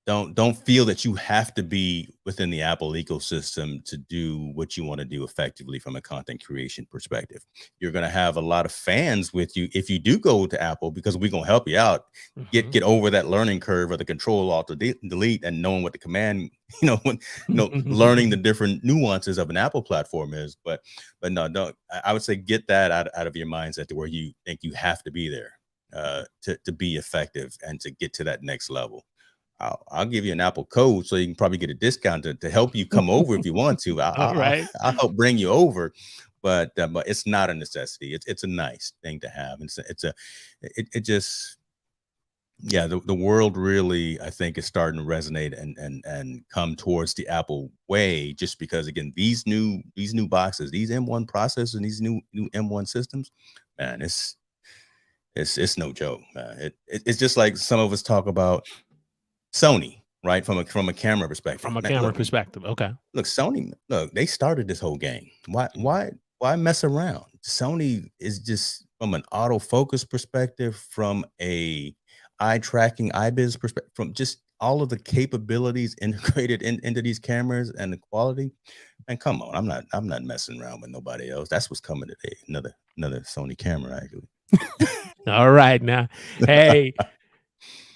don't feel that you have to be within the Apple ecosystem to do what you want to do effectively from a content creation perspective. You're going to have a lot of fans with you if you do go to Apple, because we're going to help you out Mhm. get over that learning curve of the control alt delete and knowing what the command when learning the different nuances of an Apple platform is. But no, don't. I would say get that out of your mindset to where you think you have to be there to be effective and to get to that next level. I'll give you an Apple code so you can probably get a discount to help you come over if you want to. All right. I'll help bring you over, but it's not a necessity. It's a nice thing to have. It just, yeah, the world really, I think, is starting to resonate and come towards the Apple way, just because again these new boxes, these M1 processors and these new M1 systems, man, it's no joke. It's just like some of us talk about Sony, right? From a camera perspective. From a Man, camera look, perspective. Okay. Sony, look, they started this whole game. Why Mhm. why why mess around? Sony is just, from an autofocus perspective, from a eye tracking, eye biz perspective, from just all of the capabilities integrated into these cameras and the quality. And come on, I'm not messing around with nobody else. That's what's coming today. Another Sony camera, actually. All right. Now, hey,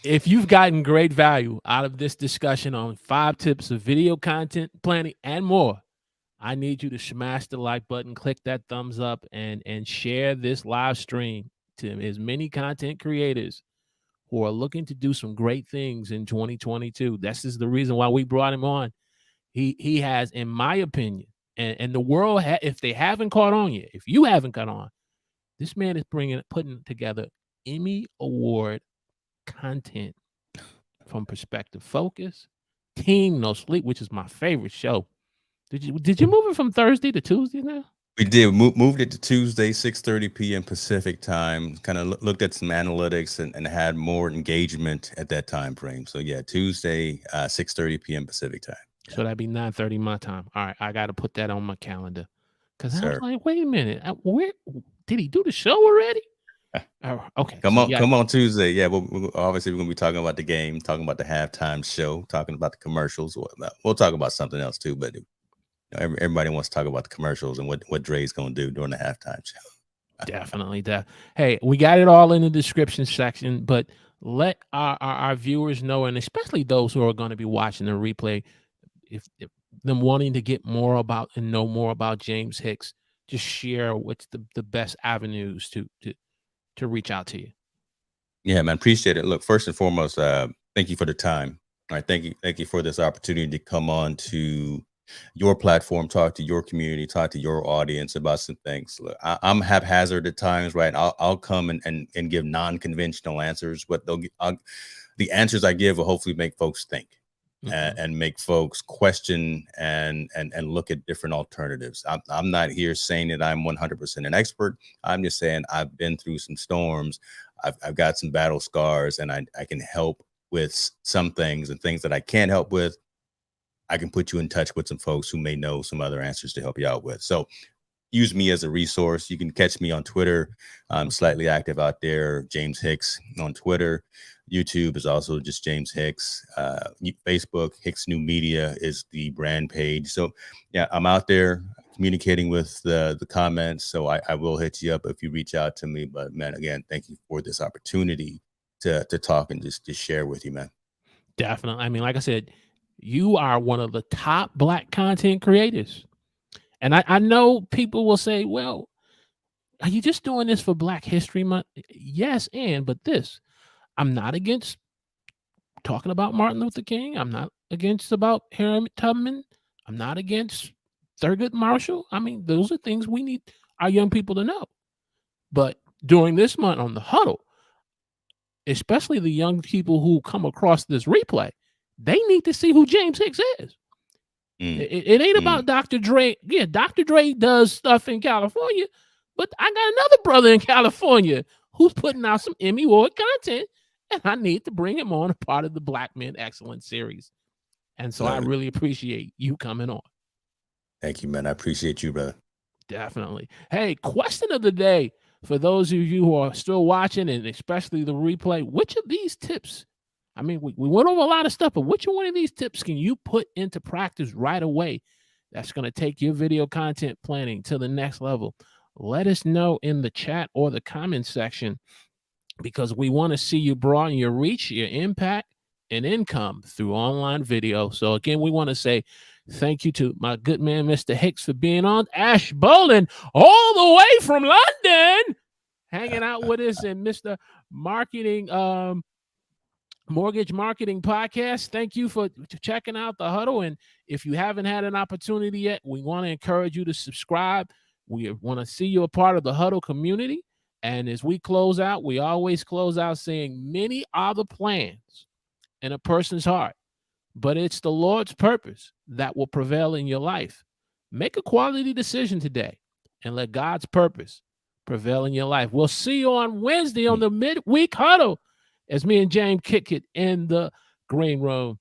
if you've gotten great value out of this discussion on 5 tips of video content planning and more, I need you to smash the like button, click that thumbs up, and share this live stream to as many content creators who are looking to do some great things in 2022. This is the reason why we brought him on. He has, in my opinion, and the world, if they haven't caught on yet, if you haven't caught on, this man is putting together Emmy Award content from Perspective Focus, Team No Sleep, which is my favorite show. Did you move it from Thursday to Tuesday now? We did moved it to Tuesday, 6:30 p.m. Pacific time. Kind of looked at some analytics and had more engagement at that time frame. So yeah, Tuesday, 6:30 p.m. Pacific time. Yeah, So that'd be 9:30 my time. All right, I got to put that on my calendar because I was sir. like, wait a minute, where did he do the show already? Oh, okay, Come so on, yeah, come on Tuesday. Yeah, obviously we're gonna be talking about the game, talking about the halftime show, talking about the commercials. We'll talk about something else too, but everybody wants to talk about the commercials and what Dre's gonna do during the halftime show. definitely. Hey, we got it all in the description section, but let our viewers know, and especially those who are going to be watching the replay, if them wanting to get more about and know more about James Hicks, just share what's the best avenues to reach out to you. Yeah, man, appreciate it. Look, first and foremost, thank you for the time. All right, thank you for this opportunity to come on to your platform, talk to your community, talk to your audience about some things. Look, I'm haphazard at times, right? I'll come and give non-conventional answers, but the answers I give will hopefully make folks think. And make folks question and look at different alternatives. I'm not here saying that I'm 100% an expert. I'm just saying I've been through some storms. I've got some battle scars, and I can help with some things, and things that I can't help with, I can put you in touch with some folks who may know some other answers to help you out with. So use me as a resource. You can catch me on Twitter. I'm slightly active out there. James Hicks on Twitter. YouTube is also just James Hicks. Facebook, Hicks New Media is the brand page. So yeah, I'm out there communicating with the comments. So I will hit you up if you reach out to me. But man, again, thank you for this opportunity to talk and just share with you, man. Definitely. I mean, like I said, you are one of the top Black content creators. And I know people will say, well, are you just doing this for Black History Month? Yes, but this, I'm not against talking about Martin Luther King. I'm not against about Harriet Tubman. I'm not against Thurgood Marshall. I mean, those are things we need our young people to know. But during this month on the Huddle, especially the young people who come across this replay, they need to see who James Hicks is. It ain't about Dr. Dre. Yeah, Dr. Dre does stuff in California, but I got another brother in California who's putting out some Emmy Award content, and I need to bring him on a part of the Black Men Excellence series. And so I really appreciate you coming on. Thank you, man. I appreciate you, brother. Definitely. Hey, question of the day for those of you who are still watching, and especially the replay, which of these tips, I mean, we went over a lot of stuff, but which one of these tips can you put into practice right away that's going to take your video content planning to the next level? Let us know in the chat or the comment section, because we want to see you broaden your reach, your impact, and income through online video. So again, we want to say thank you to my good man, Mr. Hicks, for being on. Ash Bolin, all the way from London, hanging out with us, and Mr. Marketing, Mortgage Marketing Podcast. Thank you for checking out the Huddle. And if you haven't had an opportunity yet, we want to encourage you to subscribe. We want to see you a part of the Huddle community. And as we close out, we always close out saying many are the plans in a person's heart, but it's the Lord's purpose that will prevail in your life. Make a quality decision today and let God's purpose prevail in your life. We'll see you on Wednesday on the midweek Huddle as me and James kick it in the green room.